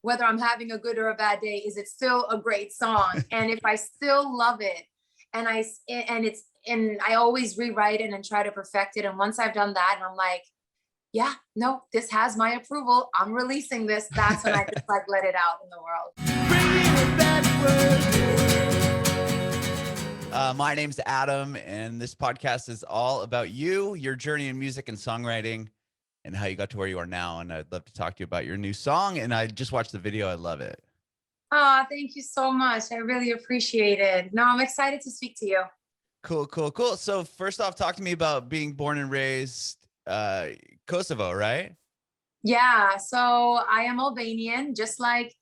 whether I'm having a good or a bad day, is it still a great song? And if I still love it, and I always rewrite it and try to perfect it. And once I've done that, and I'm like, yeah, no, this has my approval, I'm releasing this. That's when I just like let it out in the world. My name's Adam, and this podcast is all about you, your journey in music and songwriting, and how you got to where you are now. And I'd love to talk to you about your new song. And I just watched the video. I love it. Oh, thank you so much. I really appreciate it. No, I'm excited to speak to you. Cool, cool, cool. So first off, talk to me about being born and raised Kosovo, right? Yeah, so I am Albanian, just like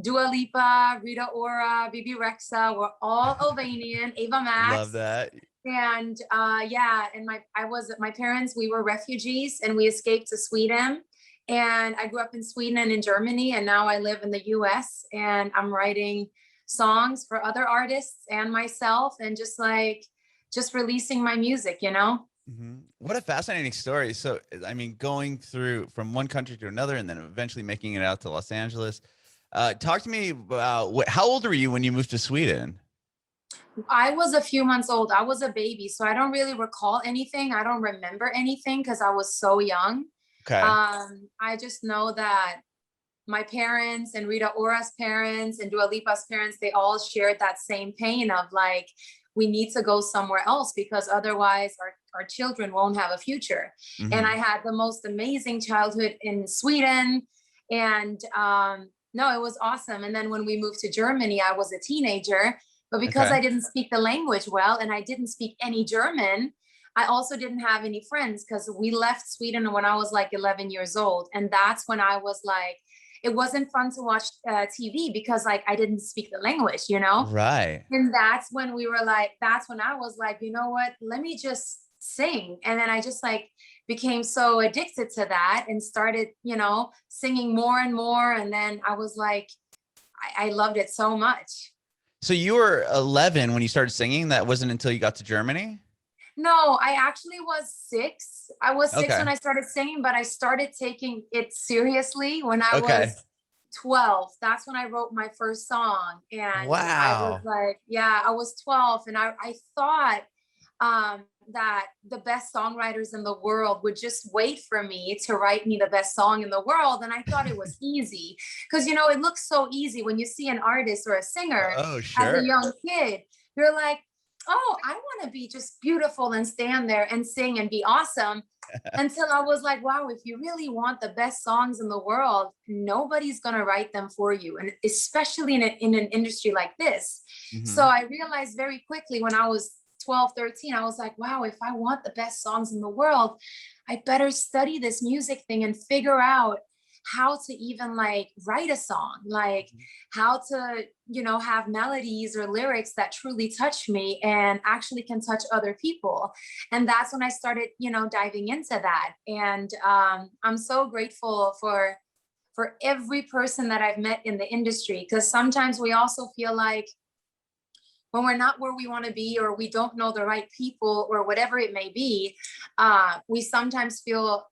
Dua Lipa, Rita Ora, Bibi Rexha. We're all Albanian. Ava Max. Love that. And yeah, and my parents, we were refugees and we escaped to Sweden. And I grew up in Sweden and in Germany, and now I live in the US, and I'm writing songs for other artists and myself, and just releasing my music, you know? Mm-hmm. What a fascinating story. So, I mean, going through from one country to another and then eventually making it out to Los Angeles. Talk to me about how old were you when you moved to Sweden? I was a few months old. I was a baby, so I don't really recall anything. I don't remember anything because I was so young. Okay. I just know that my parents and Rita Ora's parents and Dua Lipa's parents, they all shared that same pain of like, we need to go somewhere else because otherwise our children won't have a future. Mm-hmm. And I had the most amazing childhood in Sweden. And no, it was awesome. And then when we moved to Germany, I was a teenager, but because I didn't speak the language well and I didn't speak any German, I also didn't have any friends because we left Sweden when I was like 11 years old. And that's when I was like, it wasn't fun to watch TV because like I didn't speak the language, you know? Right. And that's when I was like, you know what, let me just sing. And then I just like became so addicted to that and started, you know, singing more and more. And then I was like, I loved it so much. So you were 11 when you started singing. That wasn't until you got to Germany? No, I actually was 6. I was 6 Okay. when I started singing, but I started taking it seriously when I Okay. was 12. That's when I wrote my first song. And Wow. I was like, yeah, I was 12. And I thought that the best songwriters in the world would just wait for me to write me the best song in the world. And I thought it was easy because, you know, it looks so easy when you see an artist or a singer as a young kid. You're like, oh, I want to be just beautiful and stand there and sing and be awesome. Until I was like, wow, if you really want the best songs in the world, nobody's going to write them for you. And especially in an industry like this. Mm-hmm. So I realized very quickly when I was 12, 13, I was like, wow, if I want the best songs in the world, I better study this music thing and figure out how to even like write a song, like how to, you know, have melodies or lyrics that truly touch me and actually can touch other people. And that's when I started, you know, diving into that. And I'm so grateful for every person that I've met in the industry, because sometimes we also feel like when we're not where we want to be, or we don't know the right people, or whatever it may be, we sometimes feel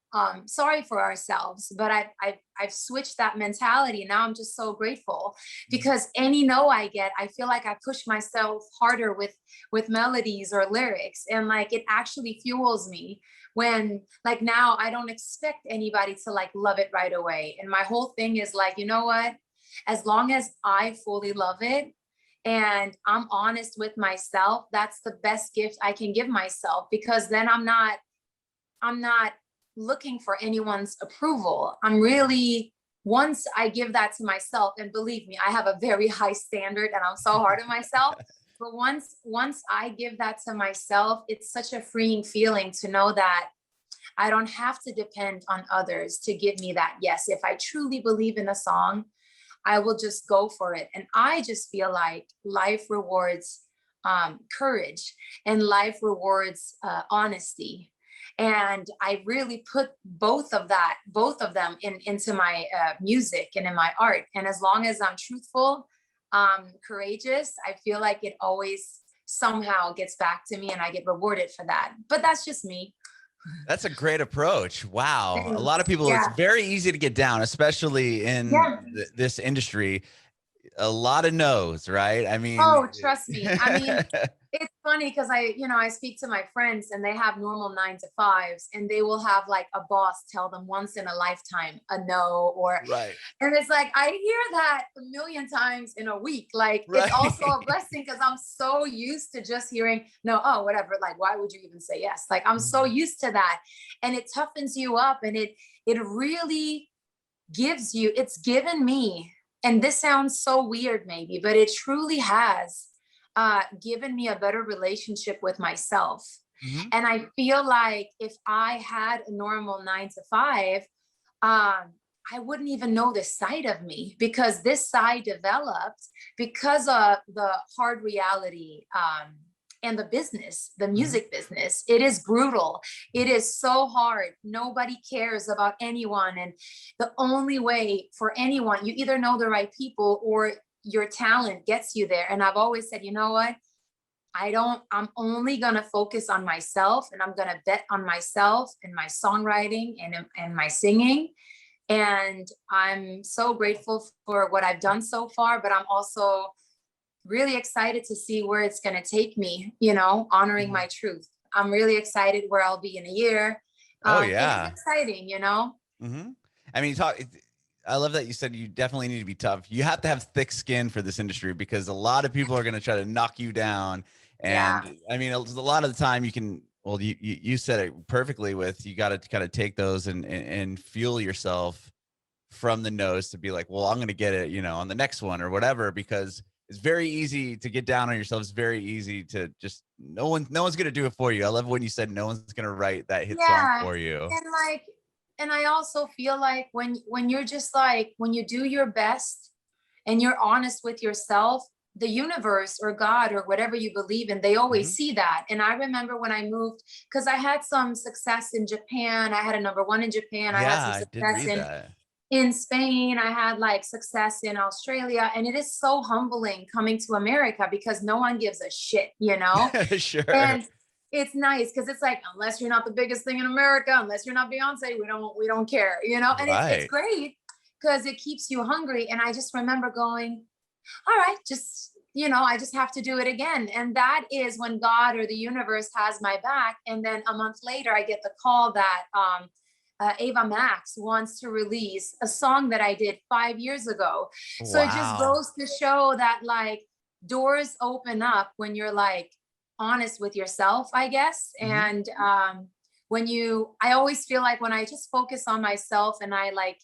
sorry for ourselves. But I've switched that mentality. Now I'm just so grateful because any no I get, I feel like I push myself harder with melodies or lyrics, and like it actually fuels me. When like now I don't expect anybody to like love it right away. And my whole thing is like, you know what? As long as I fully love it, and I'm honest with myself, that's the best gift I can give myself, because then I'm not looking for anyone's approval. I'm really, once I give that to myself, and believe me, I have a very high standard and I'm so hard on myself. But once I give that to myself, it's such a freeing feeling to know that I don't have to depend on others to give me that yes. If I truly believe in a song, I will just go for it. And I just feel like life rewards courage, and life rewards honesty. And I really put both of them into my music and in my art. And as long as I'm truthful, courageous, I feel like it always somehow gets back to me and I get rewarded for that. But that's just me. That's a great approach. Wow. A lot of Thanks. people, it's Yeah. very easy to get down, especially in Yeah. this industry. A lot of no's, right? I mean, Oh, trust me. I mean, it's funny because I speak to my friends and they have normal 9 to 5s and they will have like a boss tell them once in a lifetime a no, or, right, and it's like, I hear that a million times in a week. Like, it's also a right. blessing because I'm so used to just hearing no, oh, whatever. Like, why would you even say yes? Like, I'm so Mhm. used to that. And it toughens you up and it really gives you, it's given me, and this sounds so weird maybe, but it truly has given me a better relationship with myself. Mhm. And I feel like if I had a normal 9 to 5, um, I wouldn't even know this side of me, because this side developed because of the hard reality, and the business, the Mhm. music business. It is brutal. It is so hard. Nobody cares about anyone. And the only way for anyone, you either know the right people or your talent gets you there. And I've always said, you know what? I'm only going to focus on myself, and I'm going to bet on myself and my songwriting and my singing. And I'm so grateful for what I've done so far, but I'm also really excited to see where it's going to take me, honoring Mhm. my truth. I'm really excited where I'll be in a year. Oh It is yeah. exciting. Mhm. I mean, I love that you said you definitely need to be tough. You have to have thick skin for this industry because a lot of people are going to try to knock you down. Yeah. And I mean, a lot of the time you can, well, you said it perfectly with, you got to kind of take those and fuel yourself from the nose to be like, well, I'm going to get it, on the next one or whatever, because it's very easy to get down on yourself. It's very easy to just, no one's going to do it for you. I love when you said no one's going to write that hit song Yeah. for you. And like, and I also feel like when you're just like, when you do your best and you're honest with yourself, the universe or God or whatever you believe in, they always Mhm. see that. And I remember when I moved, because I had some success in Japan. I had a #1 in Japan. I had Yeah, some I did success read that. in Spain. I had like success in Australia. And it is so humbling coming to America because no one gives a shit. Sure. And it's nice because it's like, unless you're not the biggest thing in America, unless you're not Beyonce, we don't care. And it's Right. great because it keeps you hungry. And I just remember going, all right, I just have to do it again. And that is when God or the universe has my back. And then a month later, I get the call that Ava Max wants to release a song that I did 5 years ago. So it just Wow. goes to show that like doors open up when you're like honest with yourself, I guess. Mhm. And I always feel like when I just focus on myself and I like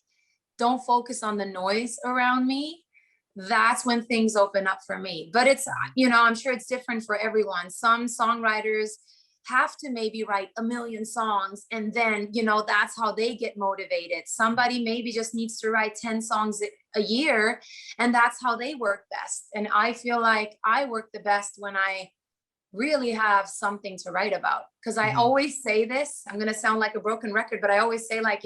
don't focus on the noise around me, that's when things open up for me. But Mhm. I'm sure it's different for everyone. Some songwriters have to maybe write a million songs and then, that's how they get motivated. Somebody maybe just needs to write 10 songs a year, and that's how they work best. And I feel like I work the best when I really have something to write about. Because I Mhm. always say this, I'm going to sound like a broken record, but I always say, like,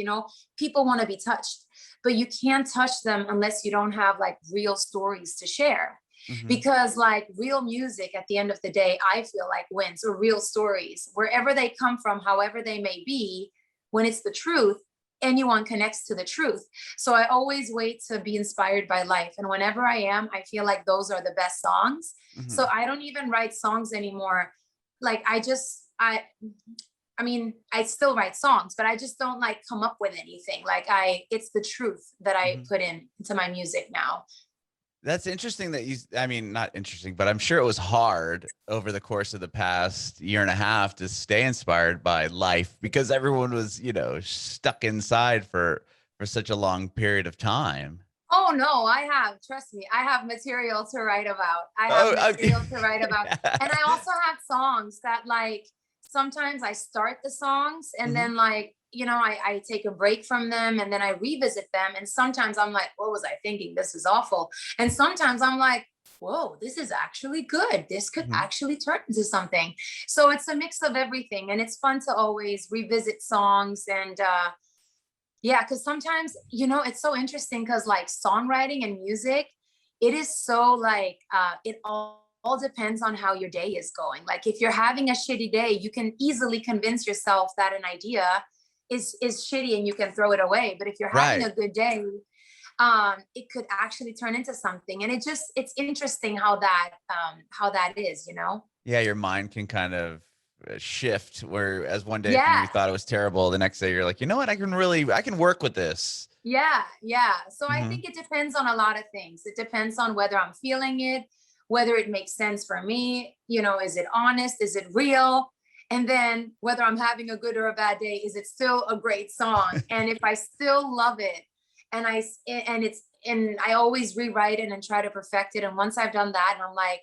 people want to be touched, but you can't touch them unless you don't have like real stories to share. Mhm. Because like real music at the end of the day, I feel like wins, or real stories, wherever they come from, however they may be, when it's the truth, anyone connects to the truth. So I always wait to be inspired by life. And whenever I am, I feel like those are the best songs. So Mhm. I don't even write songs anymore. Like I mean, I still write songs, but I just don't like come up with anything. Like it's the truth that I Mhm. put into my music now. That's interesting that I mean, not interesting, but I'm sure it was hard over the course of the past year and a half to stay inspired by life because everyone was, stuck inside for such a long period of time. Oh no, trust me, I have material to write about. I have Oh, material to write about. And I also have songs that like sometimes I start the songs and Mhm. then like, I take a break from them and then I revisit them. And sometimes I'm like, what was I thinking? This is awful. And sometimes I'm like, whoa, this is actually good. This could Mhm. actually turn into something. So it's a mix of everything. And it's fun to always revisit songs and yeah, because sometimes, it's so interesting because like songwriting and music, it is so like it all all depends on how your day is going. Like if you're having a shitty day, you can easily convince yourself that an idea is shitty and you can throw it away. But if you're having Right. a good day, it could actually turn into something. And it's interesting how that is, you know? Yeah, your mind can kind of shift, whereas one day if you Yeah. thought it was terrible, the next day you're like, you know what, I can work with this. Yeah. Yeah. So I Mhm. think it depends on a lot of things. It depends on whether I'm feeling it, whether it makes sense for me, you know, is it honest? Is it real? And then whether I'm having a good or a bad day, is it still a great song? And if I still love it and I always rewrite it and try to perfect it. And once I've done that and I'm like,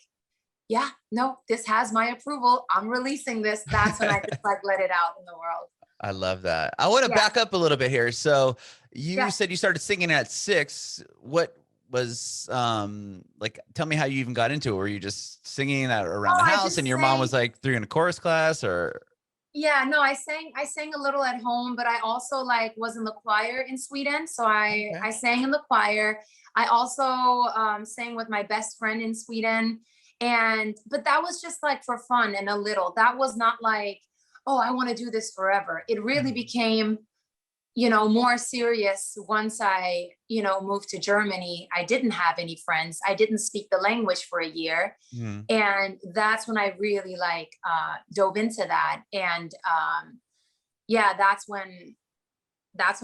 yeah, no, this has my approval, I'm releasing this. That's when I just like let it out in the world. I love that. I want to Yeah. back up a little bit here. So you Yeah. said you started singing at 6. What was like, tell me how you even got into it. Were you just singing around Oh, the I house and just your mom was sang. like threw you in a chorus class, or? Yeah, no, I sang a little at home, but I also like was in the choir in Sweden. So Okay. I sang in the choir. I also sang with my best friend in Sweden. But that was just like for fun and a little. That was not like, oh, I want to do this forever. It really Mhm. became, you know, more serious once I, you know, moved to Germany. I didn't have any friends. I didn't speak the language for a year. Mhm. And that's when I really like dove into that. And yeah, that's when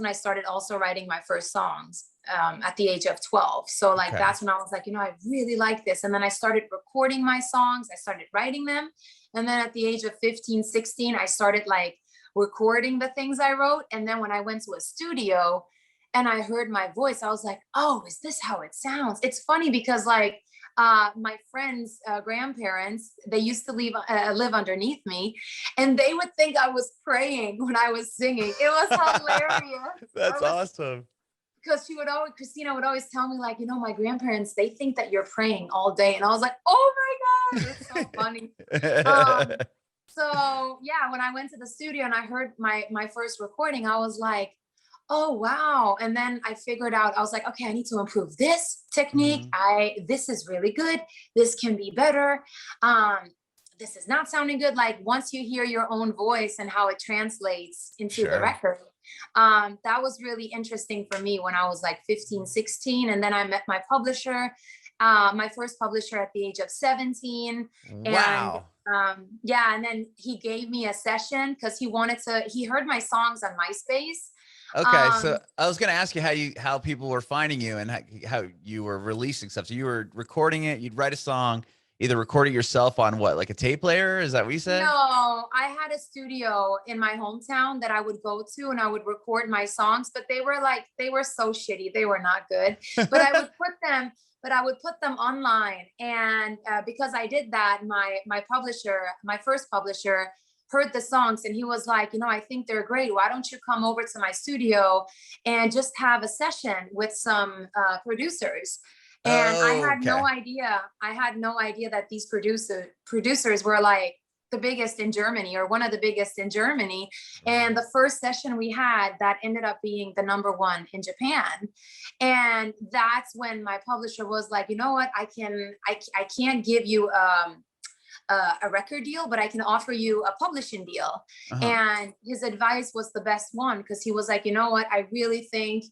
I started also writing my first songs at the age of 12. So like Okay. that's when I was like, you know, I really like this. And then I started recording my songs, I started writing them. And then at the age of 15, 16, I started like recording the things I wrote. And then when I went to a studio and I heard my voice, I was like, oh, is this how it sounds? It's funny because like my friends' grandparents, they used to live underneath me, and they would think I was praying when I was singing. It was hilarious. That's I was awesome. because Christina would always tell me like, you know, my grandparents, they think that you're praying all day, and I was like, oh my god, it's so funny. Um, so yeah, when I went to the studio and I heard my first recording, I was like, oh wow. And then I figured out, I was like, okay, I need to improve this technique. Mhm. This is really good. This can be better. Um, this is not sounding good. Like once you hear your own voice and how it translates into the Sure. record, that was really interesting for me when I was like 15, 16. And then I met my publisher, my first publisher at the age of 17. And Wow. yeah, and then he gave me a session because he heard my songs on MySpace. Okay, so Um, I was gonna ask you how people were finding you and how you were releasing stuff. So you were recording it, you'd write a song, either record it yourself on what, like a tape player? Is that what you said? no, I had a studio in my hometown that I would go to and I would record my songs, but they were so shitty. They were not good. But I would put them online. And because I did that, my first publisher, heard the songs and he was like, you know, I think they're great. Why don't you come over to my studio and just have a session with some producers? And Oh, okay. I had no idea that these producers were like the biggest in Germany or one of the biggest in Germany. And the first session we had, that ended up being the number one in Japan. And that's when my publisher was like, you know what, I can't give you a record deal, but I can offer you a publishing deal. Uh-huh. And his advice was the best one because he was like, you know what, I really think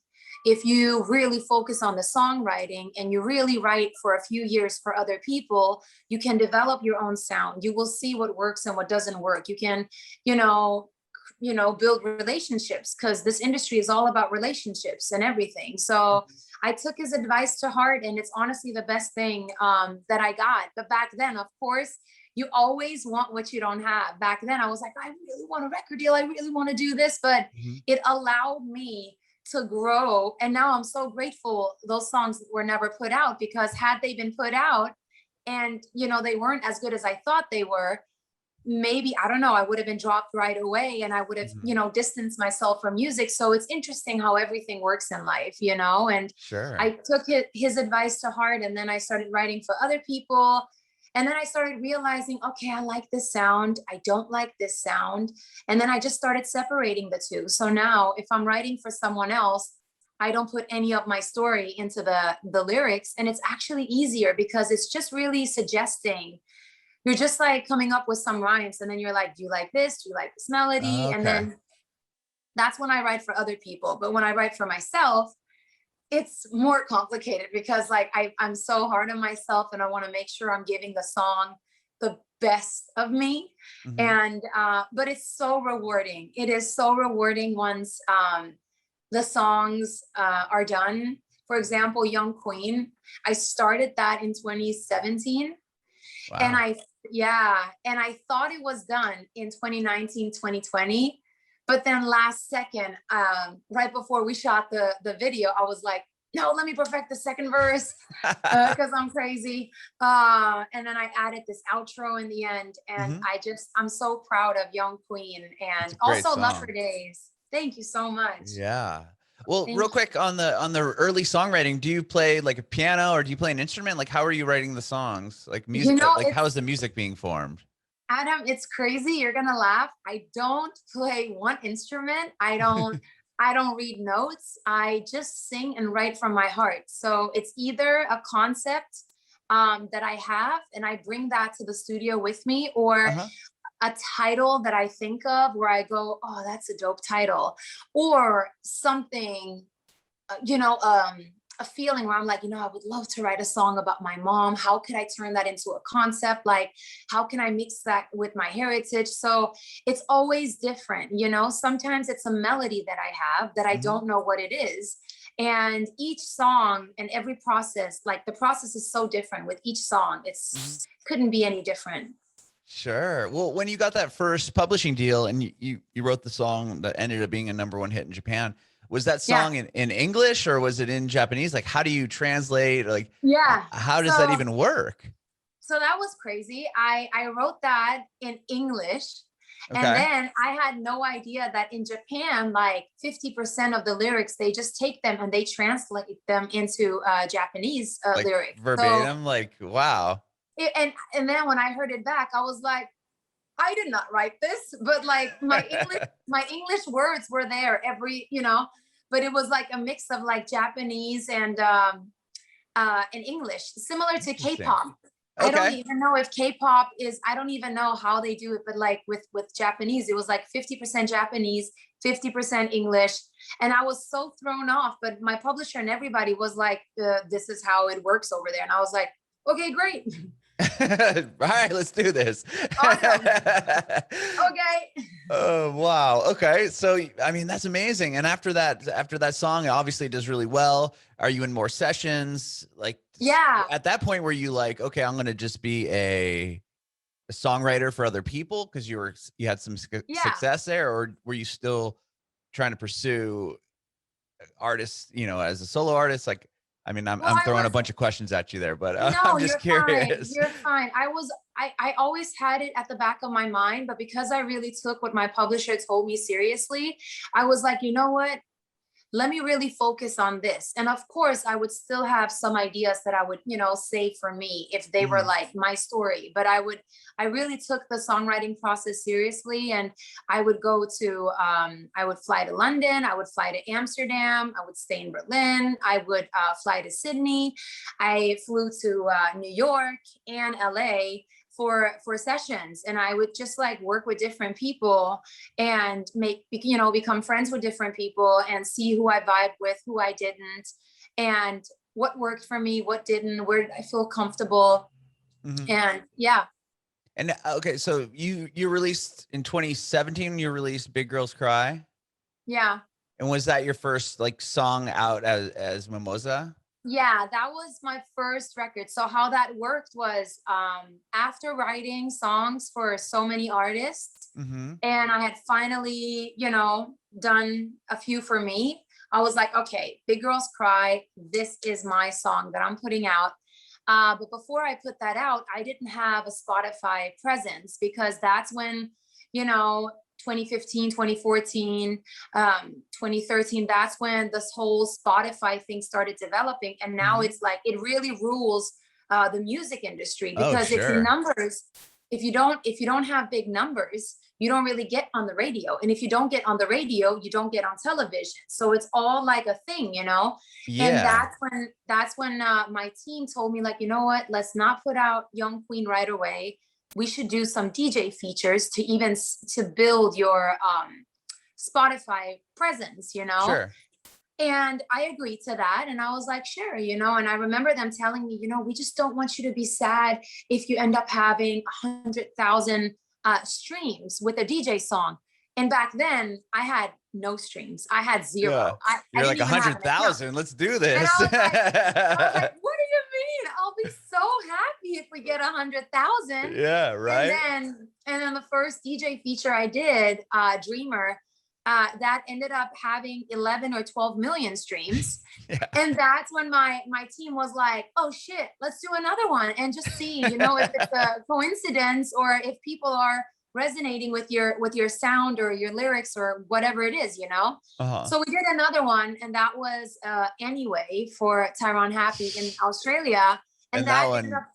if you really focus on the songwriting and you really write for a few years for other people, you can develop your own sound. You will see what works and what doesn't work. You can, you know, build relationships because this industry is all about relationships and everything. So I took his advice to heart, and it's honestly the best thing that I got. But back then, of course, you always want what you don't have. Back then, I was like, I really want a record deal. I really want to do this, but Mhm. it allowed me to grow. And now I'm so grateful those songs were never put out, because had they been put out and, you know, they weren't as good as I thought they were, maybe, I don't know, I would have been dropped right away and I would have, Mhm. you know, distanced myself from music. So it's interesting how everything works in life, you know, and Sure. I took his advice to heart, and then I started writing for other people. And then I started realizing, okay, I like this sound. I don't like this sound. And then I just started separating the two. So now if I'm writing for someone else, I don't put any of my story into the lyrics. And it's actually easier because it's just really suggesting. You're just like coming up with some rhymes, and then you're like, do you like this? Do you like this melody? And Okay. then that's when I write for other people. But when I write for myself, it's more complicated because like I'm so hard on myself, and I want to make sure I'm giving the song the best of me. Mhm. And but it's so rewarding. It is so rewarding once the songs are done. For example, Young Queen, I started that in 2017. And Wow. and I thought it was done in 2019, 2020. But then last second, right before we shot the video, I was like, no, let me perfect the second verse because I'm crazy. And then I added this outro in the end. And Mhm. I'm so proud of Young Queen, It's and a great also Love for song. Days. Thank you so much. Yeah. Well, real Thank you. quick on the early songwriting, do you play like a piano or do you play an instrument? Like, how are you writing the songs? Like You music, know, like how is it's the music being formed? Adam, it's crazy. You're gonna laugh. I don't play one instrument. I don't read notes. I just sing and write from my heart. So it's either a concept that I have and I bring that to the studio with me, or Uh-huh. a title that I think of where I go, oh, that's a dope title, or something a feeling where I'm like, I would love to write a song about my mom. How could I turn that into a concept? Like, how can I mix that with my heritage? So it's always different. Sometimes it's a melody that I have that I Mhm. don't know what it is. And each song and every process, like the process is so different with each song. Mhm. It's couldn't be any different. Sure. Well, when you got that first publishing deal and you wrote the song that ended up being a #1 hit in Japan, was that Yeah. song in English or was it in Japanese? Like, how do you translate? Like, Yeah. how does that So even work? so that was crazy. I wrote that in English. And Okay. then I had no idea that in Japan, like 50% of the lyrics, they just take them and they translate them into Japanese Like lyrics. So, verbatim? Like, wow. and then when I heard it back, I was like, I did not write this, but like my English words were there but it was like a mix of like Japanese and English, similar to Interesting. K-pop. I don't Okay. even know if K-pop is, I don't even know how they do it, but like with Japanese, it was like 50% Japanese, 50% English. And I was so thrown off, but my publisher and everybody was like, this is how it works over there. And I was like, okay, great. All right, let's do this. Awesome. Okay. Oh, wow. Okay. So, I mean, that's amazing. And after that song, it obviously does really well. Are you in more sessions? Like Yeah. at that point, were you like, okay, I'm going to just be a songwriter for other people because you had some Yeah. success there, or were you still trying to pursue artists, as a solo artist? Like, I mean, I'm, Well, I'm I throwing a was bunch of questions at you there, but No, I'm just you're fine. curious. You're fine. I always had it at the back of my mind, but because I really took what my publisher told me seriously, I was like, you know what? Let me really focus on this. And of course, I would still have some ideas that I would, say for me if they were Mhm. like my story. But I really took the songwriting process seriously. And I would fly to London, I would fly to Amsterdam, I would stay in Berlin, I would fly to Sydney. I flew to New York and LA for sessions, and I would just like work with different people and become friends with different people and see who I vibed with, who I didn't, and what worked for me, what didn't, where did I feel comfortable. Mhm. And yeah. And okay, so you released in 2017. You released "Big Girls Cry," Yeah. and was that your first like song out as Mimoza? Yeah, that was my first record. So how that worked was after writing songs for so many artists, Mm-hmm. and I had finally, done a few for me, I was like, okay, Big Girls Cry, this is my song that I'm putting out. But before I put that out, I didn't have a Spotify presence because that's when, you know, 2015, 2014, 2013, that's when this whole Spotify thing started developing. And now Mm-hmm. it's like, it really rules the music industry Oh, because if your sure. numbers, if you don't have big numbers, you don't really get on the radio. And if you don't get on the radio, you don't get on television. So it's all like a thing, you know? And Yeah. that's when my team told me, like, you know what, let's not put out Young Queen right away. We should do some DJ features to even to build your Spotify presence, you know? Sure. And I agreed to that. And I was like, sure, you know, and I remember them telling me, you know, we just don't want you to be sad if you end up having 100,000 streams with a DJ song. And back then I had no streams. I had zero. Yeah. You're like 100,000. Let's do this. And I was like, what do you mean? I'll be so happy if we get 100,000. Yeah, right. And then the first DJ feature I did, Dreamer, that ended up having 11 or 12 million streams. Yeah. And that's when my team was like, oh shit, let's do another one and just see, you know, if it's a coincidence or if people are resonating with your sound or your lyrics or whatever it is, you know? So we did another one, and that was Anyway for Tyron Hapi in Australia. And that one, ended up,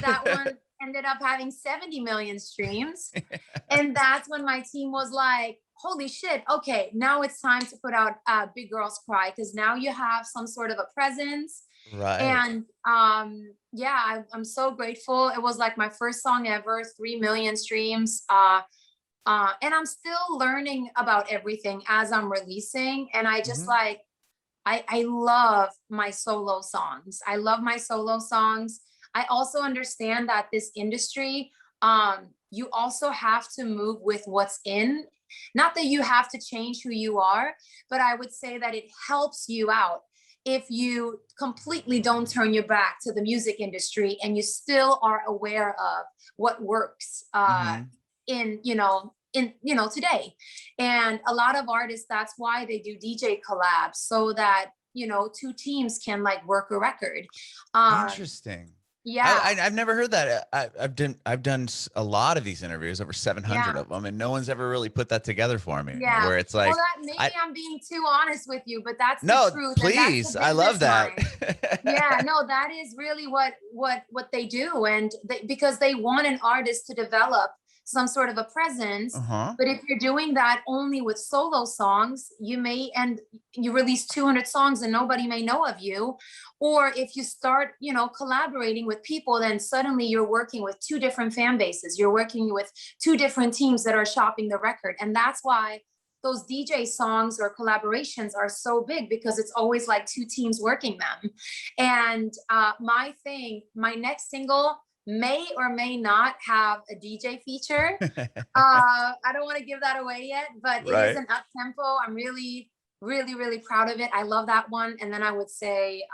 that one ended up having 70 million streams. And that's when my team was like, holy shit, okay, now it's time to put out Big Girls Cry, because now you have some sort of a presence. Right. And yeah, I'm so grateful. It was like my first song ever, 3 million streams. And I'm still learning about everything as I'm releasing. And I just like, I love my solo songs. I love my solo songs. I also understand that this industry, you also have to move with what's in. Not that you have to change who you are, but I would say that it helps you out if you completely don't turn your back to the music industry and you still are aware of what works in today. And a lot of artists, that's why they do DJ collabs, so that, you know, two teams can like work a record. Interesting. Yeah. I've never heard that. I've done a lot of these interviews, over 700 of them, and no one's ever really put that together for me. Yeah. Where it's like, well, that maybe I'm being too honest with you, but that's no, the truth. please. I love that. Yeah, no, that is really what they do. And because they want an artist to develop some sort of a presence. But if you're doing that only with solo songs, you release 200 songs and nobody may know of you. Or if you start, you know, collaborating with people, then suddenly you're working with two different fan bases. You're working with two different teams that are shopping the record. And that's why those DJ songs or collaborations are so big, because it's always like two teams working them. And my next single may or may not have a DJ feature. I don't want to give that away yet, but it is an up tempo. I'm really, really, really proud of it. I love that one. And then I would say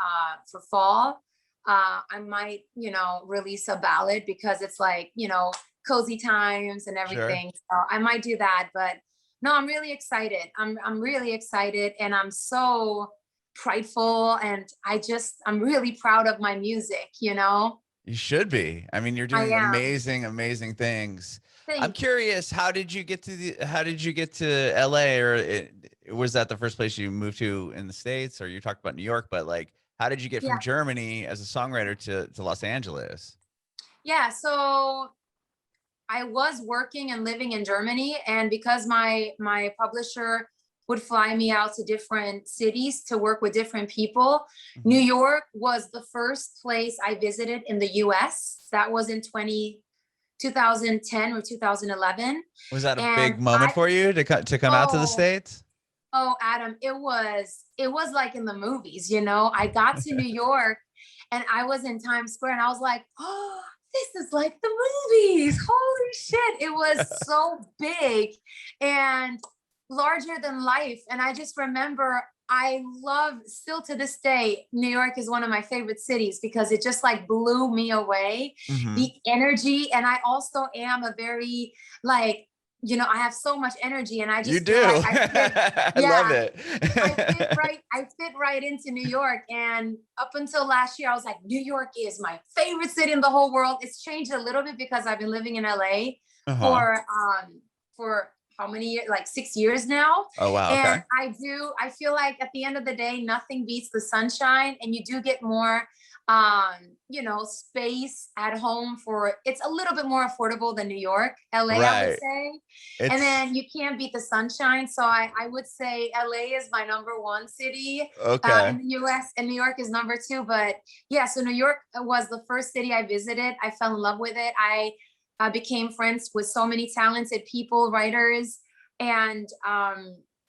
for fall, I might, you know, release a ballad, because it's like, you know, cozy times and everything. So I might do that. But no, I'm really excited. I'm really excited, and I'm so prideful, and I'm really proud of my music, you know? You should be. I mean, you're doing amazing, amazing things. I'm curious, how did you get to LA, or was that the first place you moved to in the States? Or you talked about New York, but like, how did you get from Germany as a songwriter to Los Angeles? Yeah, so I was working and living in Germany, and because my publisher would fly me out to different cities to work with different people, New York was the first place I visited in the US. That was in 2010 or 2011. Was that a big moment for you to come out to the States? Oh, Adam, it was like in the movies, you know. I got to New York and I was in Times Square and I was like, oh, this is like the movies. Holy shit. It was so big and larger than life. And I just remember, I love, still to this day, New York is one of my favorite cities because it just like blew me away. The energy. And I also am a very like, you know, I have so much energy and I just, you do. Like I love it. I fit right into New York. And up until last year, I was like, New York is my favorite city in the whole world. It's changed a little bit because I've been living in LA for how many years? Like 6 years now. Oh, wow. And I feel like at the end of the day, nothing beats the sunshine, and you do get more you know, space at home for, it's a little bit more affordable than New York, LA, I would Right. say. And It's then you can't beat the sunshine. So I would say LA is my number one city in okay. the US, and New York is number two. But yeah, so New York was the first city I visited. I fell in love with it. I became friends with so many talented people, writers, and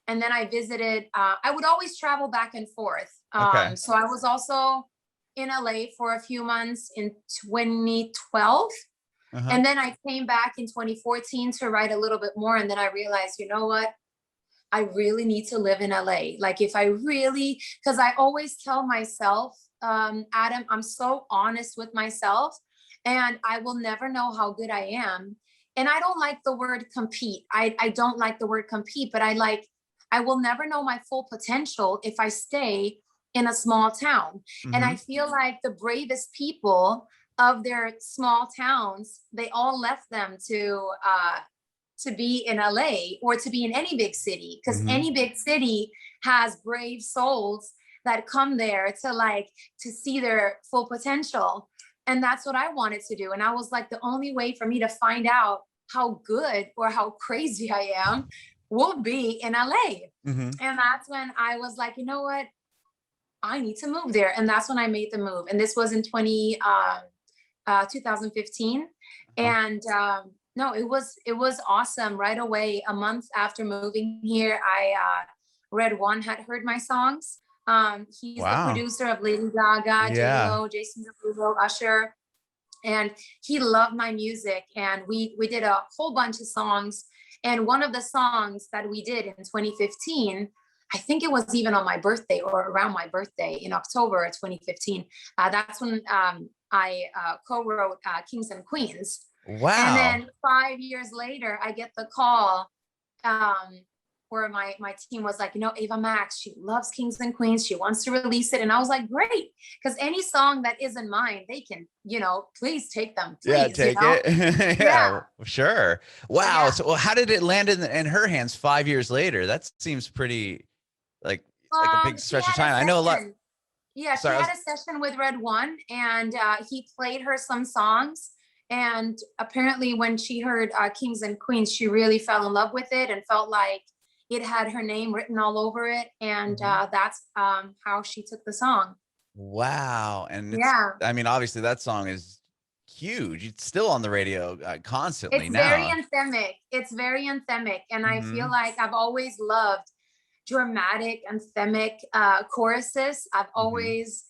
then I visited. I would always travel back and forth. Okay. So I was also in LA for a few months in 2012. Uh-huh. And then I came back in 2014 to write a little bit more. And then I realized, you know what? I really need to live in LA. Like if I really, because I always tell myself, Adam, I'm so honest with myself and I will never know how good I am. And I don't like the word compete. I don't like the word compete, but I will never know my full potential if I stay in a small town. And Mm-hmm. I feel like the bravest people of their small towns, they all left them to be in LA or to be in any big city, because Mm-hmm. any big city has brave souls that come there to see their full potential. And that's what I wanted to do. And I was like, the only way for me to find out how good or how crazy I am will be in LA. Mm-hmm. And that's when I was like, you know what? I need to move there. And that's when I made the move. And this was in 2015. Uh-huh. And no, it was awesome. Right away, a month after moving here, Red One had heard my songs. He's the Wow. producer of Lady Gaga, J Yeah. Lo, Jason Derulo, Usher, and he loved my music. And we did a whole bunch of songs. And one of the songs that we did in 2015, I think it was even on my birthday or around my birthday in October 2015. That's when I co-wrote Kings and Queens. And Wow. then 5 years later, I get the call where my team was like, you know, Ava Max, she loves Kings and Queens. She wants to release it. And I was like, great. Because any song that isn't mine, they can, you know, please take them, Yeah, please, you take know? it. Yeah. Yeah, sure. Wow. Yeah. So, well, how did it land in her hands 5 years later? That seems pretty like a big She stretch of had a time. I know a lot. session. Yeah, she Sorry, had a session with Red One, and he played her some songs. And apparently, when she heard Kings and Queens, she really fell in love with it and felt like it had her name written all over it. And Mhm. that's how she took the song. Wow. And Yeah, I mean, obviously that song is huge. It's still on the radio constantly it's very now. anthemic. It's very anthemic. And I feel Hmm. like I've always loved dramatic anthemic choruses. I've Hmm. always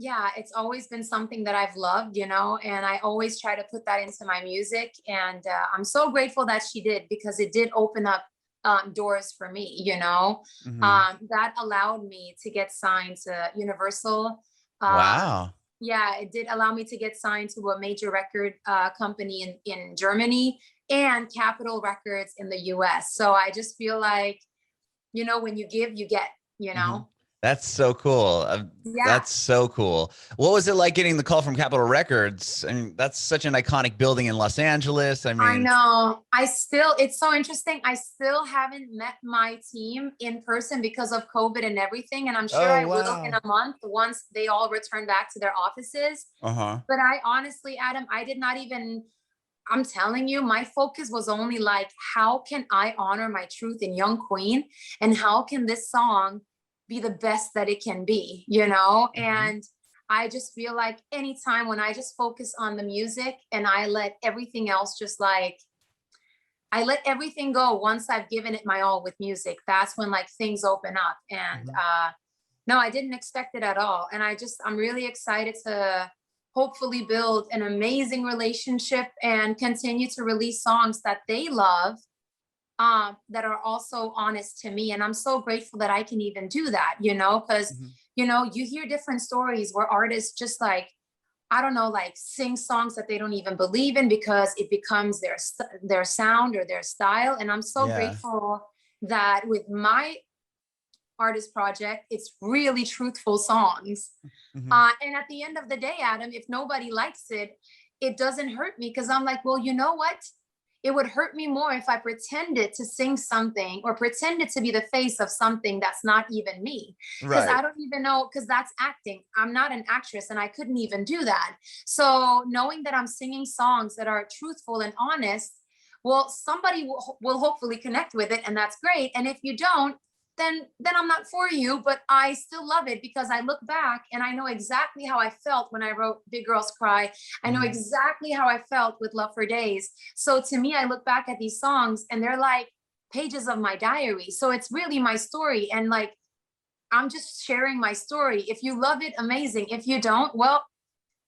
yeah, it's always been something that I've loved, you know, and I always try to put that into my music. And I'm so grateful that she did, because it did open up doors for me, you know. Hmm. That allowed me to get signed to Universal. Wow. Yeah, it did allow me to get signed to a major record company in Germany, and Capitol Records in the US. So I just feel like, you know, when you give, you get, you Hmm. know. That's so cool. Yeah. That's so cool. What was it like getting the call from Capitol Records? I mean, that's such an iconic building in Los Angeles. I I mean, know. It's so interesting. I still haven't met my team in person because of COVID and everything. And I'm sure oh I will in wow. a month once they all return back to their offices. Uh-huh. But I honestly, Adam, I did not even, I'm telling you, my focus was only like, how can I honor my truth in Young Queen? And how can this song be the best that it can be, you know? Hmm. And I just feel like anytime when I just focus on the music and I let everything else just like, I let everything go once I've given it my all with music, that's when like things open up. And Hmm. no, I didn't expect it at all. And I'm really excited to hopefully build an amazing relationship and continue to release songs that they love, that are also honest to me. And I'm so grateful that I can even do that, you know, because, Hmm. you know, you hear different stories where artists just like, I don't know, like sing songs that they don't even believe in because it becomes their sound or their style. And I'm so Yeah. grateful that with my artist project, it's really truthful songs. Hmm. And at the end of the day, Adam, if nobody likes it, it doesn't hurt me, because I'm like, well, you know what? it would hurt me more if I pretended to sing something or pretended to be the face of something that's not even me. Because I Right. don't even know, because that's acting. I'm not an actress and I couldn't even do that. So knowing that I'm singing songs that are truthful and honest, well, somebody will hopefully connect with it, and that's great. And if you don't, then I'm not for you, but I still love it because I look back and I know exactly how I felt when I wrote Big Girls Cry. I know Mhm. exactly how I felt with Love for Days. So to me, I look back at these songs and they're like pages of my diary. So it's really my story. And like, I'm just sharing my story. If you love it, amazing. If you don't, well,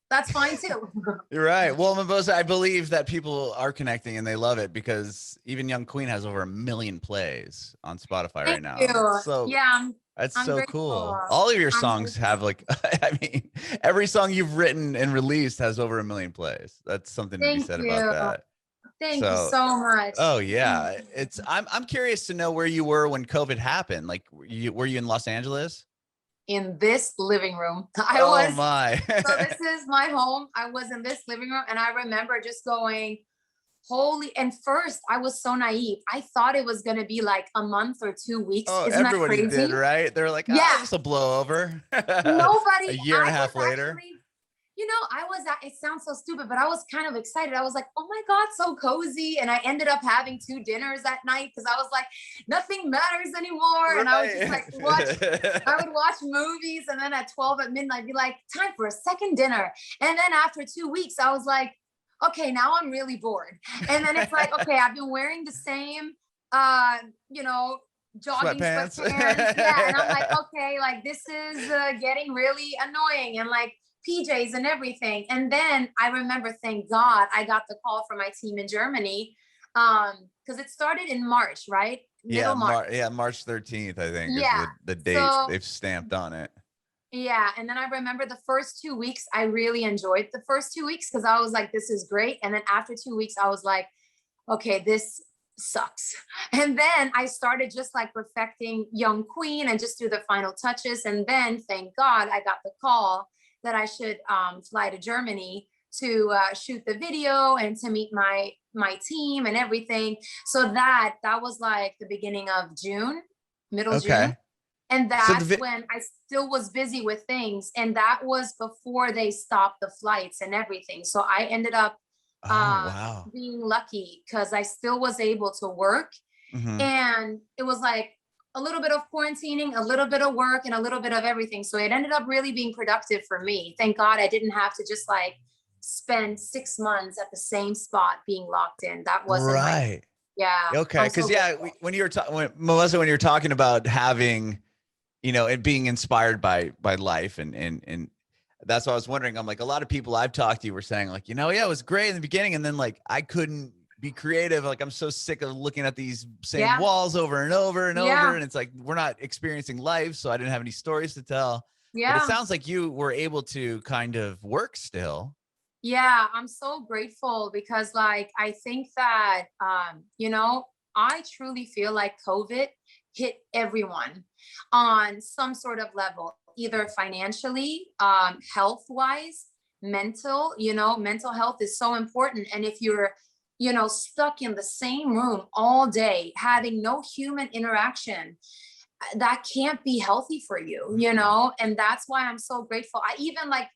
that's fine too. You're right. Well, Mimoza, I believe that people are connecting and they love it because even Young Queen has over 1 million plays on Spotify right Thank now. you. Yeah, That's I'm so grateful. cool. All of your I'm songs have grateful. like, I mean, every song you've written and released has over 1 million plays. That's something to be Thank said about you. that. Thank you So, so much. oh Thank yeah, you. I'm curious to know where you were when COVID happened. Like, were you in Los Angeles? In this living room. I Oh was, my. so this is my home. I was in this living room and I remember just going, holy, and first I was so naive. I thought it was going to be like a month or 2 weeks. Oh, Isn't that everybody did, crazy? right? They're like, ah, Yeah. this will blow over. A Nobody, year and I a was half later. actually, I was, it sounds so stupid, but I was kind of excited. I was like, oh my God, so cozy. And I ended up having 2 dinners that night because I was like, nothing matters anymore. And I would just like I Right. would watch movies, and then at 12 at midnight, be like, time for a second dinner. And then after 2 weeks, I was like, okay, now I'm really bored. And then it's like, okay, I've been wearing the same, uh, you know, jogging Sweatpants. sweatpants. Yeah. And I'm like, okay, like this is getting really annoying, and like PJs and everything. And then I remember, thank God, I got the call from my team in Germany. Because it started in March, right? Yeah, Middle March. March 13th, I think, is Yeah. the date So they've stamped on it. yeah. And then I remember the first 2 weeks, I really enjoyed the first 2 weeks because I was like, this is great. And then after 2 weeks, I was like, okay, this sucks. And then I started just like perfecting Young Queen and just do the final touches. And then thank God I got the call that I should fly to Germany to shoot the video and to meet my team and everything. So that was like the beginning of June, middle June. Okay. And So that's when I still was busy with things. And that was before they stopped the flights and everything. So I ended up oh uh, wow. being lucky because I still was able to work. Hmm. And it was like a little bit of quarantining, a little bit of work, and a little bit of everything. So it ended up really being productive for me. Thank God I didn't have to just like spend 6 months at the same spot being locked in. That wasn't my, Right. yeah, Okay. I'm so Because yeah, grateful. when you were talking, Melissa, when you're talking about having, it being inspired by life and that's what I was wondering. I'm like, a lot of people I've talked to were saying like, yeah, it was great in the beginning, and then like I couldn't be creative. Like I'm so sick of looking at these same Yeah, walls over and over and over, yeah, and it's like we're not experiencing life, so I didn't have any stories to tell. But it yeah. sounds like you were able to kind of work still. Yeah, I'm so grateful because like I think that I truly feel like COVID hit everyone on some sort of level, either financially, health-wise, mental health is so important. And if you're, stuck in the same room all day, having no human interaction, that can't be healthy for you, Mm-mm. and that's why I'm so grateful. I even like,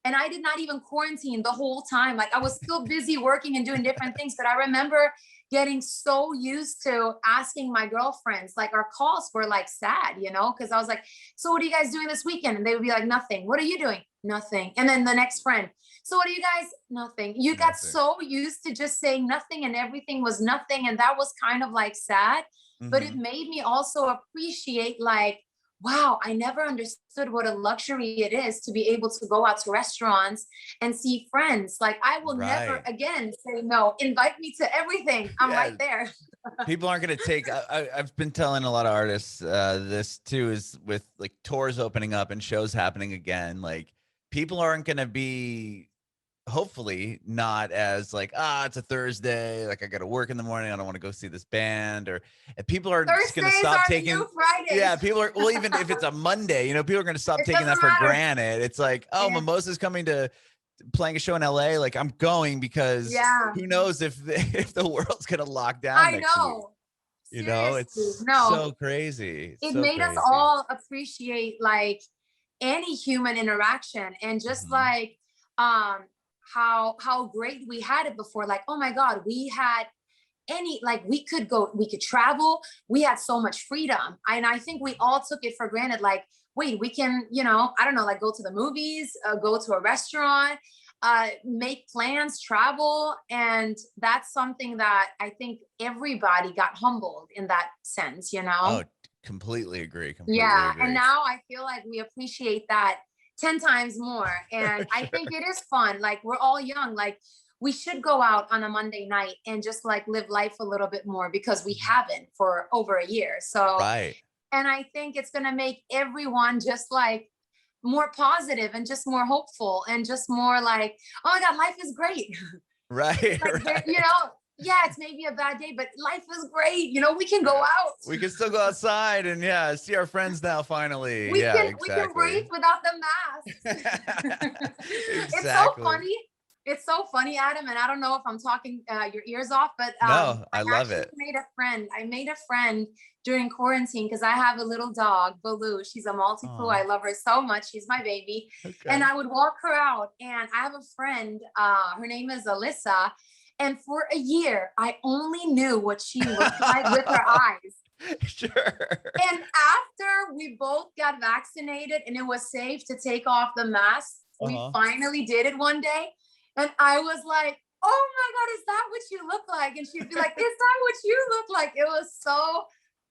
and I did not even quarantine the whole time. Like I was still busy working and doing different things. But I remember getting so used to asking my girlfriends, like our calls were like sad, because I was like, so what are you guys doing this weekend? And they would be like, nothing. What are you doing? Nothing. And then the next friend, so what are you guys? Nothing. You got Nothing. so used to just saying nothing and everything was nothing. And that was kind of like sad, but it Mm-hmm. made me also appreciate like, wow, I never understood what a luxury it is to be able to go out to restaurants and see friends. Like, I will never Right. again say no. Invite me to everything. I'm Yeah. right there. People aren't going to take. I've been telling a lot of artists this too, is with like tours opening up and shows happening again. Like people aren't going to be, hopefully not as like, it's a Thursday, like I got to work in the morning, I don't want to go see this band, or if people are just going to Thursdays stop are the taking. new Fridays. Yeah, people are, well, even if it's a Monday, people are going to stop It taking that doesn't for matter. granted. It's like, oh, Yeah. Mimosa's coming to playing a show in LA, like I'm going because Yeah, who knows if if the world's gonna lock down I next week. know. You know, Seriously, it's no, so crazy. It's it so made us crazy. all appreciate like any human interaction, and just Mhm. like how great we had it before. Like, oh my God, we had any, like, we could go, we could travel, we had so much freedom, and I think we all took it for granted. Like, wait, we can, I don't know, like go to the movies, go to a restaurant, make plans, travel. And that's something that I think everybody got humbled in that sense. Oh, completely agree. Completely Yeah, and agree. now I feel like we appreciate that 10 times more. For And I sure. think it is fun. Like, we're all young. Like, we should go out on a Monday night and just like live life a little bit more, because we Mhm. haven't for over a year. So, Right. and I think it's going to make everyone just like more positive and just more hopeful and just more like, oh my God, life is great. Right. Like, Right. yeah, it's maybe a bad day, but life is great. We can go Yeah. out. We can still go outside and yeah, see our friends now finally. we Yeah, can we can breathe exactly. without the masks. It's so Exactly. funny. It's so funny, Adam, and I don't know if I'm talking your ears off, but No, I I love actually it. made a friend. I made a friend during quarantine because I have a little dog, Baloo. She's a Maltipoo. Oh, I love her so much. She's my baby, and okay. I would walk her out. And I have a friend. Her name is Alyssa, and for a year, I only knew what she looked like with her eyes. Sure. And after we both got vaccinated and it was safe to take off the mask, we Uh-huh. finally did it one day. And I was like, oh my God, is that what you look like? And she'd be like, is that what you look like? It was so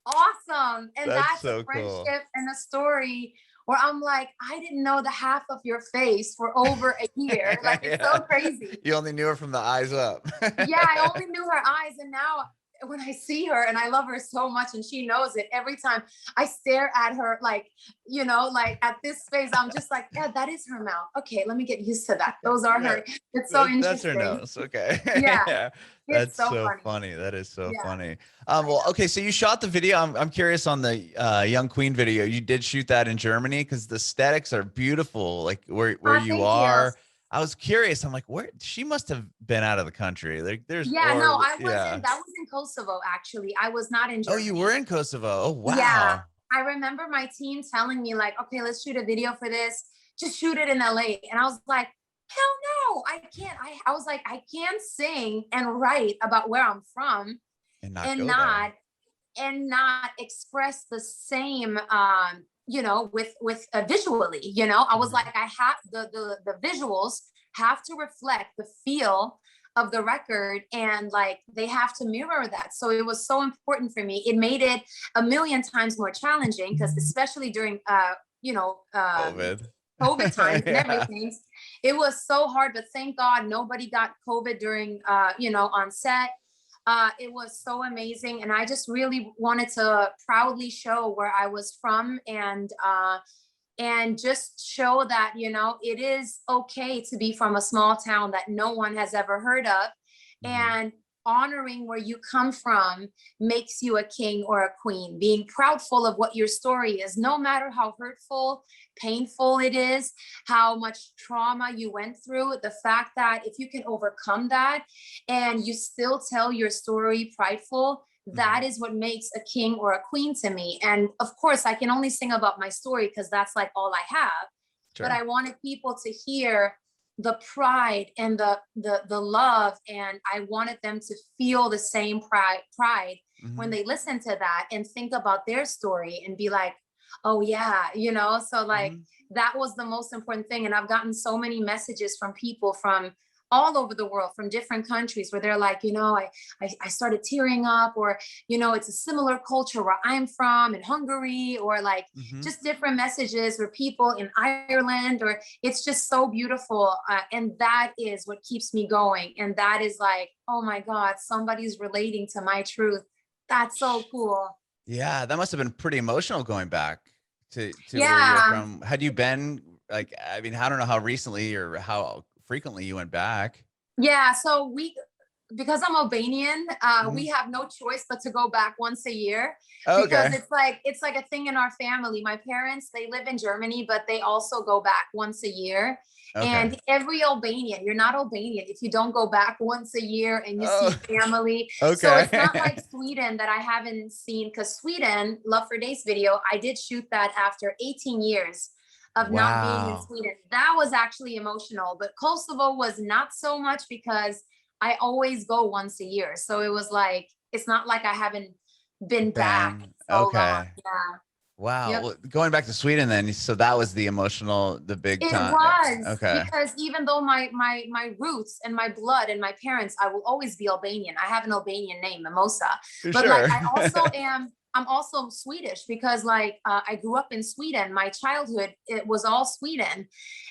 awesome. And That's that's a so cool. friendship and a story where I'm like, I didn't know the half of your face for over a year. Like, it's Yeah. so crazy. You only knew her from the eyes up. Yeah, I only knew her eyes, and now when I see her, and I love her so much, and she knows it, every time I stare at her, like, like at this face, I'm just like, yeah, that is her mouth. Okay, let me get used to that. Those are Yeah. her. It's so That's her interesting. nose. Okay. Yeah, Yeah. it's That's so so funny. funny. That is so Yeah, funny. I Well, know. okay. So you shot the video. I'm curious on the Young Queen video. You did shoot that in Germany because the aesthetics are beautiful. Like where you Thank you. are. I was curious. I'm like, where she must have been out of the country. Like there's Yeah, no, yeah. that was in Kosovo, actually. I was not in Oh, you were Germany. in Kosovo. Oh, Yeah, wow. I remember my team telling me, like, okay, let's shoot a video for this. Just shoot it in LA. And I was like, hell no, I can't. I was like, I can't sing and write about where I'm from And not and go there. not express the same with visually. I was like, Mhm. I have the visuals have to reflect the feel of the record, and like they have to mirror that. So it was so important for me. It made it a million times more challenging, because especially during you know um COVID. COVID times and Yeah. everything, it was so hard. But thank God nobody got COVID during on set. It was so amazing, and I just really wanted to proudly show where I was from, and just show that it is okay to be from a small town that no one has ever heard of, Mhm. and honoring where you come from makes you a king or a queen. Being proudful of what your story is, no matter how hurtful, painful it is, how much trauma you went through, the fact that if you can overcome that and you still tell your story prideful, that Mhm. is what makes a king or a queen to me. And of course, I can only sing about my story because that's like all I have. But Sure. I wanted people to hear the pride and the love, and I wanted them to feel the same pride when Mhm. they listen to that and think about their story and be like, oh yeah, so like Mhm. that was the most important thing. And I've gotten so many messages from people from all over the world, from different countries, where they're like, I started tearing up, or it's a similar culture where I'm from in Hungary, or like Mhm. just different messages where people in Ireland, or it's just so beautiful. And that is what keeps me going. And that is like, oh my God, somebody's relating to my truth. That's so cool. Yeah, that must have been pretty emotional going back to where you're Yeah. from. Had you been like, I mean, I don't know how recently or how frequently you went back. Yeah. So because I'm Albanian, we have no choice but to go back once a year, because Okay. it's like a thing in our family. My parents, they live in Germany, but they also go back once a year. Okay. And every Albanian, you're not Albanian if you don't go back once a year and you see Oh, family. So it's not okay. like Sweden that I haven't seen, because Sweden, Love for Days video, I did shoot that after 18 years of not being in Wow. Sweden. That was actually emotional, but Kosovo was not so much, because I always go once a year. So it was like, it's not like I haven't been back in Ben. so long. Okay. Yeah. Wow. Yep. Well, going back to Sweden then, so that was the emotional, the big It time. was, Okay. because even though my roots and my blood and my parents, I will always be Albanian. I have an Albanian name, Mimoza, but like Sure. I'm also Swedish, because like I grew up in Sweden. My childhood, it was all Sweden,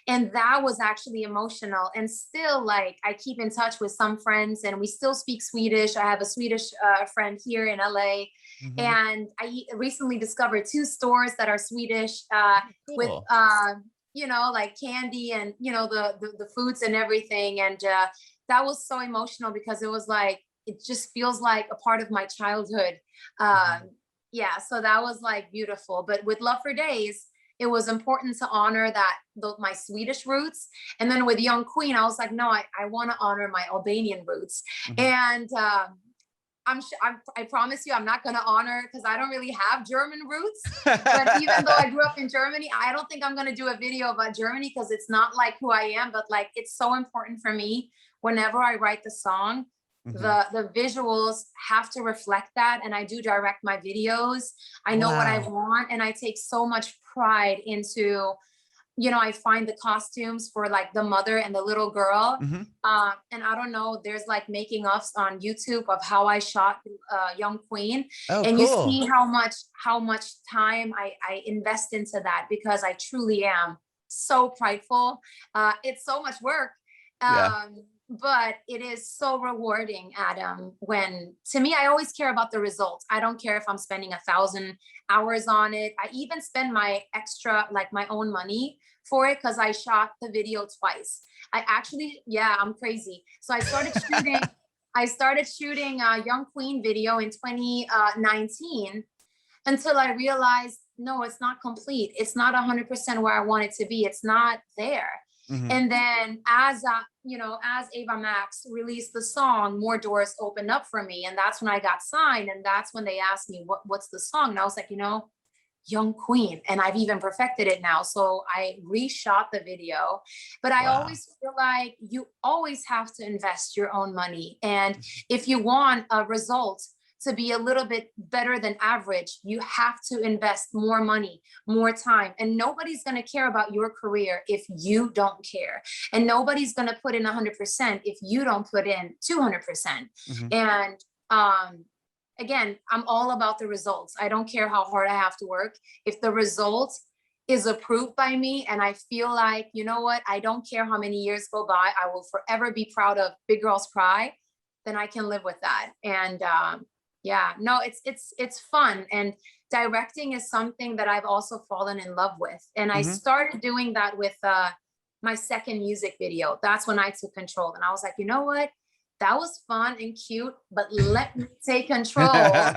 and that was actually emotional. And still, like, I keep in touch with some friends, and we still speak Swedish. I have a Swedish friend here in LA, Mhm. and I recently discovered 2 stores that are Swedish, with Cool. you know, like candy and, you know, the foods and everything. And that was so emotional, because it was like, it just feels like a part of my childhood. Mhm. Yeah, so that was like beautiful. But with Love for Days, it was important to honor that my Swedish roots. And then with Young Queen, I was like, no, I want to honor my Albanian roots. Mhm. And I promise you, I'm not going to honor, because I don't really have German roots. But even though I grew up in Germany, I don't think I'm going to do a video about Germany, because it's not like who I am. But like, it's so important for me whenever I write the song. Mhm. The visuals have to reflect that, and I do direct my videos. I know what I Wow. want, and I take so much pride into, you know, I find the costumes for like the mother and the little girl. Mhm. And I don't know, there's like making ofs on YouTube of how I shot Young Queen. Oh, And you cool. see how much time I invest into that, because I truly am so prideful. It's so much work. Yeah. But it is so rewarding, Adam, when, to me, I always care about the results. I don't care if I'm spending 1,000 hours on it. I even spend my extra, like my own money for it, because I shot the video twice. I actually, yeah, I'm crazy. So I started shooting a Young Queen video in 2019, until I realized, no, it's not complete. It's not 100% where I want it to be. It's not there. Mhm. And then as you know, as Ava Max released the song, more doors opened up for me. And that's when I got signed. And that's when they asked me, what's the song? And I was like, you know, Young Queen. And I've even perfected it now. So I reshot the video. But I Wow. always feel like you always have to invest your own money. And if you want a result to be a little bit better than average, you have to invest more money, more time. And nobody's going to care about your career if you don't care. And nobody's going to put in 100% if you don't put in 200%. Mhm. And again, I'm all about the results. I don't care how hard I have to work. If the result is approved by me and I feel like, you know what, I don't care how many years go by, I will forever be proud of Big Girls Cry, then I can live with that. And yeah, no, it's fun. And directing is something that I've also fallen in love with. And I Mhm. started doing that with my second music video. That's when I took control. And I was like, you know what? That was fun and cute, but let me take control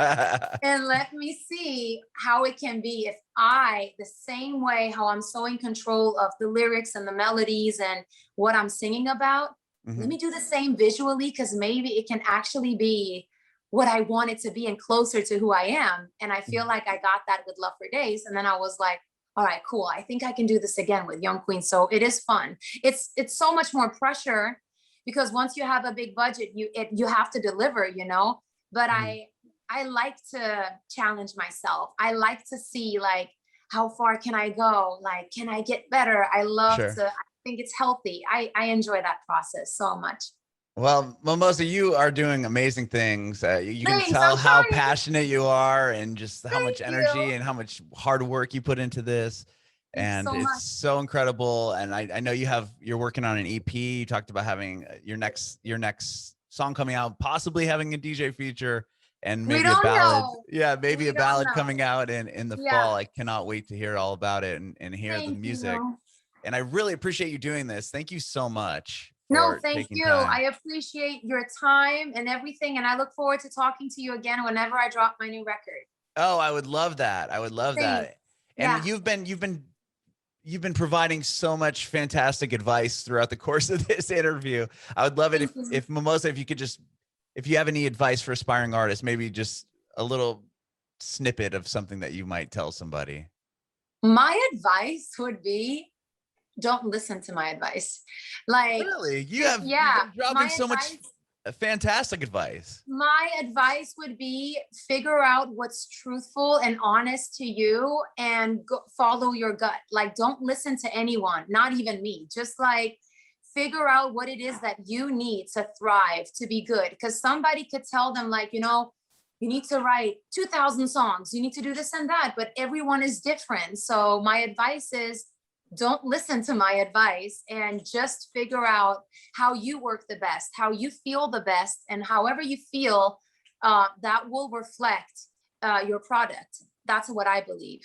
and let me see how it can be if I, the same way how I'm so in control of the lyrics and the melodies and what I'm singing about, let Mhm. me do the same visually, because maybe it can actually be what I want it to be and closer to who I am. And I feel Mhm. like I got that with Love for Days. And then I was like, all right, cool. I think I can do this again with Young Queen. So it is fun. It's so much more pressure, because once you have a big budget, you have to deliver, you know. But Mhm. I like to challenge myself. I like to see, like, how far can I go? Like, can I get better? I love Sure. to, I think it's healthy. I enjoy that process so much. Well, Mimosa, you are doing amazing things. You can Thanks. tell I'm how trying. passionate you are and just how much Thank you. energy and how much hard work you put into this. Thanks And so it's much. so incredible. And I know you're working on an EP. You talked about having your next song coming out, possibly having a DJ feature and We maybe a don't ballad. know. Yeah, maybe We a don't ballad know. coming out in the Yeah. fall. I cannot wait to hear all about it and hear the Thank music. you. And I really appreciate you doing this. Thank you so much No, for thank taking you. time. I appreciate your time and everything. And I look forward to talking to you again whenever I drop my new record. Oh, I would love that. I would love Thanks. that. And Yeah. you've been providing so much fantastic advice throughout the course of this interview. I would love it Thank you. if Mimoza, if you could just, if you have any advice for aspiring artists, maybe just a little snippet of something that you might tell somebody. My advice would be, don't listen to my advice. Like, Really? You've yeah, been dropping so much fantastic advice. my advice would be figure out what's truthful and honest to you and follow your gut. Like, don't listen to anyone, not even me. Just like figure out what it is that you need to thrive, to be good. Because somebody could tell them, like, you know, you need to write 2,000 songs, you need to do this and that, but everyone is different. So my advice is, don't listen to my advice and just figure out how you work the best, how you feel the best, and however you feel, that will reflect your product. That's what I believe.